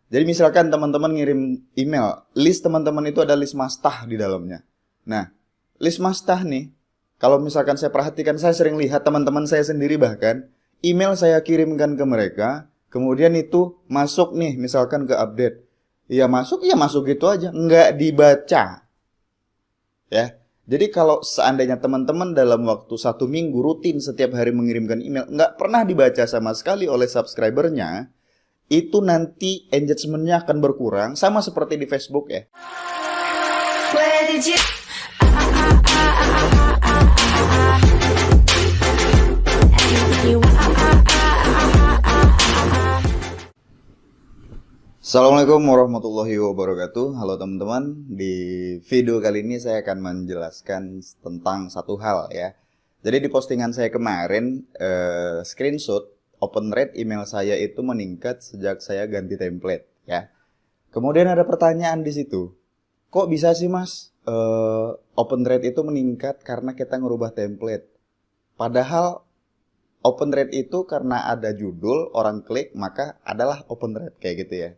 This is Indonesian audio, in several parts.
Jadi misalkan teman-teman ngirim email, list teman-teman itu ada list mastah di dalamnya. Nah, list mastah nih, kalau misalkan saya perhatikan, saya sering lihat teman-teman saya sendiri bahkan, email saya kirimkan ke mereka, kemudian itu masuk nih, misalkan ke update. Ya masuk gitu aja, nggak dibaca. Ya, jadi kalau seandainya teman-teman dalam waktu 1 minggu rutin setiap hari mengirimkan email, nggak pernah dibaca sama sekali oleh subscribernya, itu nanti engagementnya akan berkurang, sama seperti di Facebook ya. Assalamualaikum warahmatullahi wabarakatuh. Halo teman-teman, di video kali ini saya akan menjelaskan tentang satu hal ya. Jadi di postingan saya kemarin, screenshot open rate email saya itu meningkat sejak saya ganti template ya. Kemudian ada pertanyaan di situ, kok bisa sih mas open rate itu meningkat karena kita ngerubah template? Padahal open rate itu karena ada judul, orang klik, maka adalah open rate kayak gitu ya.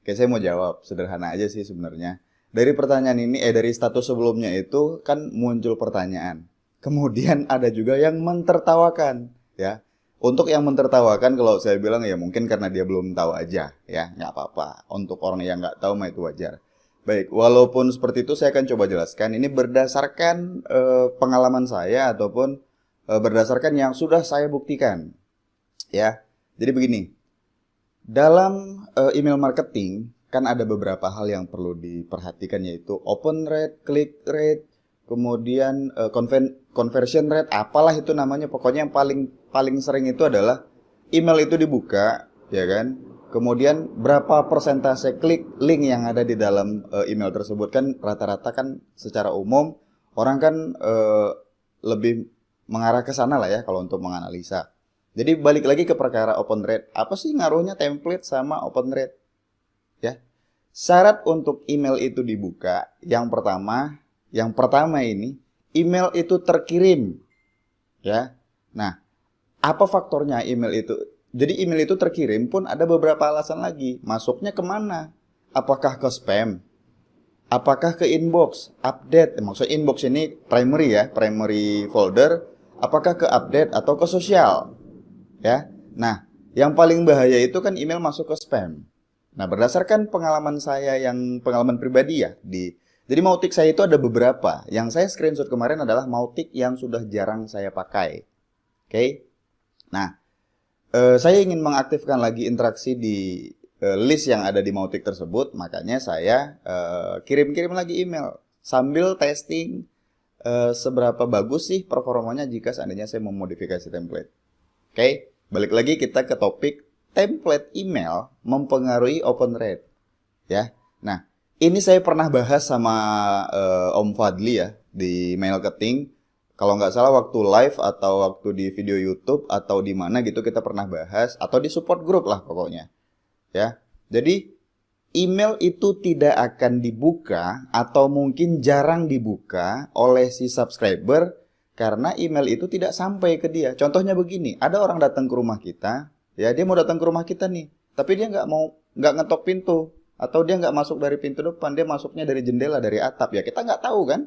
Oke, saya mau jawab, sederhana aja sih sebenarnya. Dari pertanyaan ini, dari status sebelumnya itu kan muncul pertanyaan. Kemudian ada juga yang mentertawakan, ya. Untuk yang mentertawakan, kalau saya bilang ya mungkin karena dia belum tahu aja, ya, nggak apa-apa. Untuk orang yang nggak tahu mah itu wajar. Baik, walaupun seperti itu saya akan coba jelaskan. Ini berdasarkan pengalaman saya ataupun berdasarkan yang sudah saya buktikan, ya. Jadi begini. Dalam email marketing kan ada beberapa hal yang perlu diperhatikan, yaitu open rate, click rate, kemudian conversion rate, apalah itu namanya. Pokoknya yang paling paling sering itu adalah email itu dibuka, ya kan? Kemudian berapa persentase klik link yang ada di dalam email tersebut. Kan rata-rata kan secara umum orang kan lebih mengarah ke sana lah ya kalau untuk menganalisa. Jadi balik lagi ke perkara open rate. Apa sih ngaruhnya template sama open rate? Ya. Syarat untuk email itu dibuka, yang pertama ini email itu terkirim. Ya. Nah, apa faktornya email itu? Jadi email itu terkirim pun ada beberapa alasan lagi. Masuknya kemana? Apakah ke spam? Apakah ke inbox? Update. Maksudnya inbox ini primary ya, primary folder. Apakah ke update atau ke sosial? Ya. Nah, yang paling bahaya itu kan email masuk ke spam. Nah, berdasarkan pengalaman saya yang pengalaman pribadi ya, jadi Mautic saya itu ada beberapa. Yang saya screenshot kemarin adalah Mautic yang sudah jarang saya pakai. Oke. Nah, saya ingin mengaktifkan lagi interaksi di list yang ada di Mautic tersebut, makanya saya kirim-kirim lagi email sambil testing seberapa bagus sih performanya jika seandainya saya memodifikasi template. Oke, balik lagi kita ke topik template email mempengaruhi open rate, ya. Nah, ini saya pernah bahas sama Om Fadli ya di marketing. Kalau nggak salah waktu live atau waktu di video YouTube atau di mana gitu kita pernah bahas, atau di support group lah pokoknya, ya. Jadi email itu tidak akan dibuka atau mungkin jarang dibuka oleh si subscriber karena email itu tidak sampai ke dia. Contohnya begini, ada orang datang ke rumah kita, ya dia mau datang ke rumah kita nih, tapi dia nggak ngetok pintu, atau dia nggak masuk dari pintu depan, dia masuknya dari jendela, dari atap. Ya kita nggak tahu kan,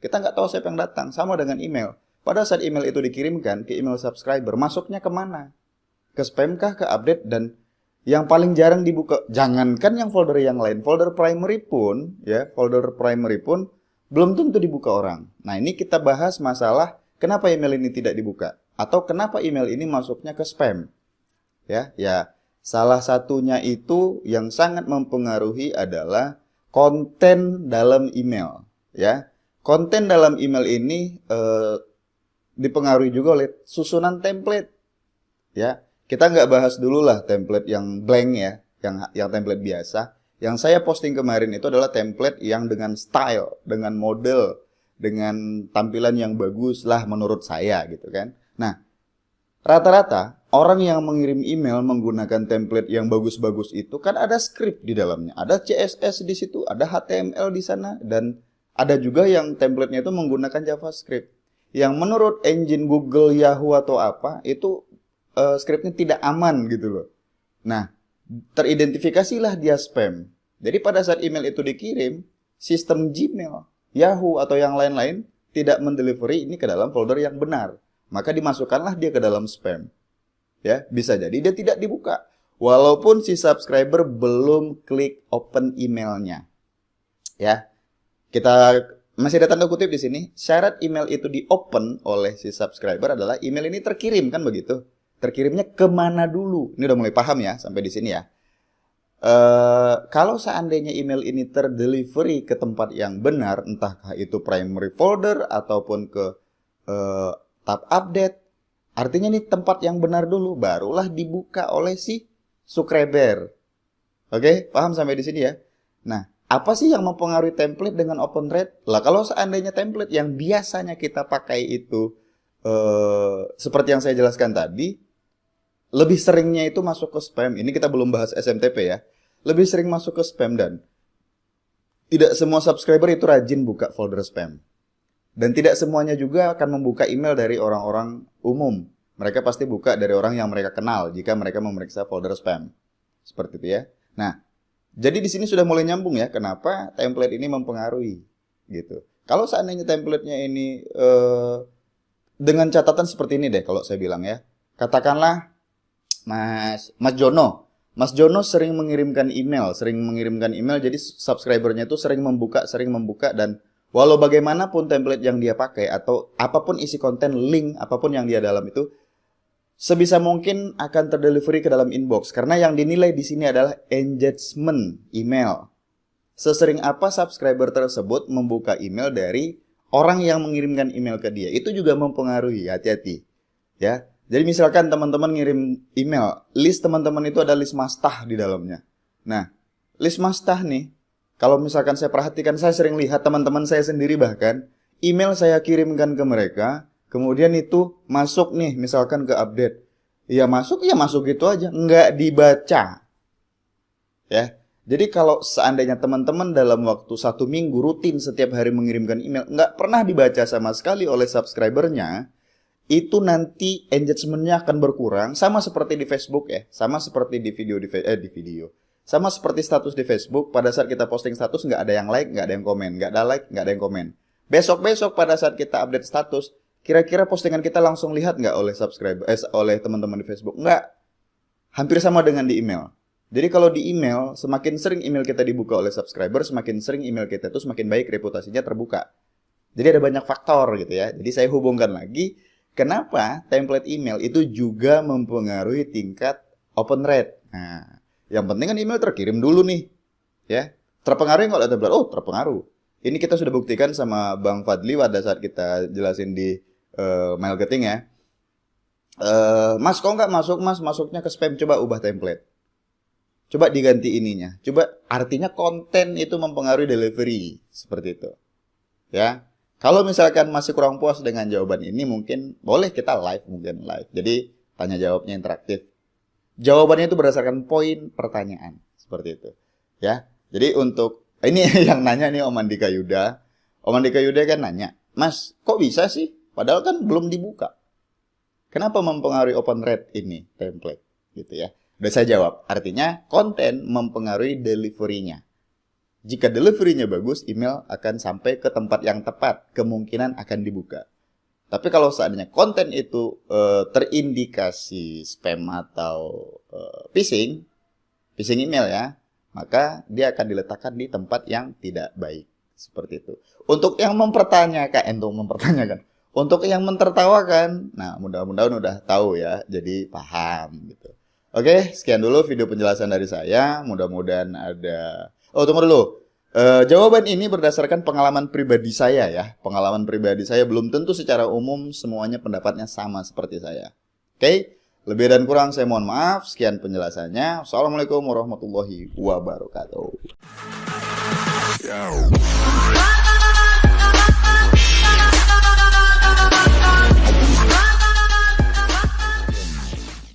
kita nggak tahu siapa yang datang. Sama dengan email. Pada saat email itu dikirimkan ke email subscriber, masuknya kemana? Ke spam kah, ke update, dan yang paling jarang dibuka, jangankan yang folder yang lain, folder primary pun, ya folder primary pun belum tentu dibuka orang. Nah, ini kita bahas masalah kenapa email ini tidak dibuka atau kenapa email ini masuknya ke spam. Ya, salah satunya itu yang sangat mempengaruhi adalah konten dalam email, ya. Konten dalam email ini dipengaruhi juga oleh susunan template, ya. Kita nggak bahas dulu lah template yang blank ya, yang template biasa. Yang saya posting kemarin itu adalah template yang dengan style, dengan model, dengan tampilan yang bagus lah menurut saya gitu kan. Nah, rata-rata orang yang mengirim email menggunakan template yang bagus-bagus itu kan ada script di dalamnya, ada CSS di situ, ada HTML di sana, dan ada juga yang template-nya itu menggunakan JavaScript. Yang menurut engine Google, Yahoo atau apa, itu scriptnya tidak aman gitu loh. Nah, teridentifikasilah dia spam. Jadi pada saat email itu dikirim, sistem Gmail, Yahoo, atau yang lain-lain tidak mendelivery ini ke dalam folder yang benar. Maka dimasukkanlah dia ke dalam spam. Ya, bisa jadi dia tidak dibuka. Walaupun si subscriber belum klik open emailnya. Ya, kita masih ada tanda kutip di sini. Syarat email itu di-open oleh si subscriber adalah email ini terkirim, kan begitu? Terkirimnya kemana dulu? Ini udah mulai paham ya sampai di sini ya. Kalau seandainya email ini terdelivery ke tempat yang benar, entahkah itu primary folder ataupun ke tab update, artinya ini tempat yang benar dulu, barulah dibuka oleh si subscriber. Oke, paham sampai di sini ya? Nah, apa sih yang mempengaruhi template dengan open thread? Lah, kalau seandainya template yang biasanya kita pakai itu seperti yang saya jelaskan tadi, lebih seringnya itu masuk ke spam. Ini kita belum bahas SMTP ya. Lebih sering masuk ke spam dan tidak semua subscriber itu rajin buka folder spam. Dan tidak semuanya juga akan membuka email dari orang-orang umum. Mereka pasti buka dari orang yang mereka kenal jika mereka memeriksa folder spam. Seperti itu ya. Nah, jadi di sini sudah mulai nyambung ya. Kenapa template ini mempengaruhi gitu. Kalau seandainya template-nya ini dengan catatan seperti ini deh kalau saya bilang ya. Katakanlah Mas Jono. Mas Jono sering mengirimkan email, jadi subscribernya itu sering membuka dan walau bagaimanapun template yang dia pakai atau apapun isi konten, link apapun yang dia dalam itu sebisa mungkin akan terdelivery ke dalam inbox karena yang dinilai di sini adalah engagement email. Sesering apa subscriber tersebut membuka email dari orang yang mengirimkan email ke dia, itu juga mempengaruhi, hati-hati. Ya. Jadi misalkan teman-teman ngirim email, list teman-teman itu ada list mastah di dalamnya. Nah, list mastah nih, kalau misalkan saya perhatikan, saya sering lihat teman-teman saya sendiri bahkan, email saya kirimkan ke mereka, kemudian itu masuk nih, misalkan ke update. Ya masuk gitu aja, nggak dibaca. Ya, jadi kalau seandainya teman-teman dalam waktu 1 minggu rutin setiap hari mengirimkan email, nggak pernah dibaca sama sekali oleh subscribernya, itu nanti engagement-nya akan berkurang, sama seperti di Facebook ya, sama seperti di video, sama seperti status di Facebook. Pada saat kita posting status nggak ada yang like, nggak ada yang komen, nggak ada like, nggak ada yang komen. Besok pada saat kita update status, kira-kira postingan kita langsung lihat nggak oleh subscriber, oleh teman-teman di Facebook? Nggak. Hampir sama dengan di email. Jadi kalau di email, semakin sering email kita dibuka oleh subscriber, semakin sering email kita itu semakin baik reputasinya terbuka. Jadi ada banyak faktor gitu ya. Jadi saya hubungkan lagi, kenapa template email itu juga mempengaruhi tingkat open rate. Nah, yang penting kan email terkirim dulu nih. Ya, terpengaruh nggak oleh template? Oh, terpengaruh. Ini kita sudah buktikan sama Bang Fadli pada saat kita jelasin di marketing ya. Mas, kok nggak masuk mas? Masuknya ke spam. Coba ubah template. Coba diganti ininya. Coba artinya konten itu mempengaruhi delivery. Seperti itu. Ya. Kalau misalkan masih kurang puas dengan jawaban ini, mungkin boleh kita live, Jadi tanya jawabnya interaktif. Jawabannya itu berdasarkan poin pertanyaan, seperti itu. Ya. Jadi untuk ini yang nanya nih Om Andika Yuda. Om Andika Yuda kan nanya, "Mas, kok bisa sih? Padahal kan belum dibuka. Kenapa mempengaruhi open rate ini template?" Gitu ya. Udah saya jawab. Artinya konten mempengaruhi delivery-nya. Jika delivery-nya bagus, email akan sampai ke tempat yang tepat, kemungkinan akan dibuka. Tapi kalau seandainya konten itu terindikasi spam atau phishing email ya, maka dia akan diletakkan di tempat yang tidak baik. Seperti itu. Untuk yang mempertanyakan, untuk yang mentertawakan, nah mudah-mudahan udah tahu ya, jadi paham gitu. Oke, sekian dulu video penjelasan dari saya. Mudah-mudahan ada... Oh, tunggu dulu. Jawaban ini berdasarkan pengalaman pribadi saya ya. Pengalaman pribadi saya belum tentu secara umum semuanya pendapatnya sama seperti saya. Oke, lebih dan kurang saya mohon maaf. Sekian penjelasannya. Assalamualaikum warahmatullahi wabarakatuh.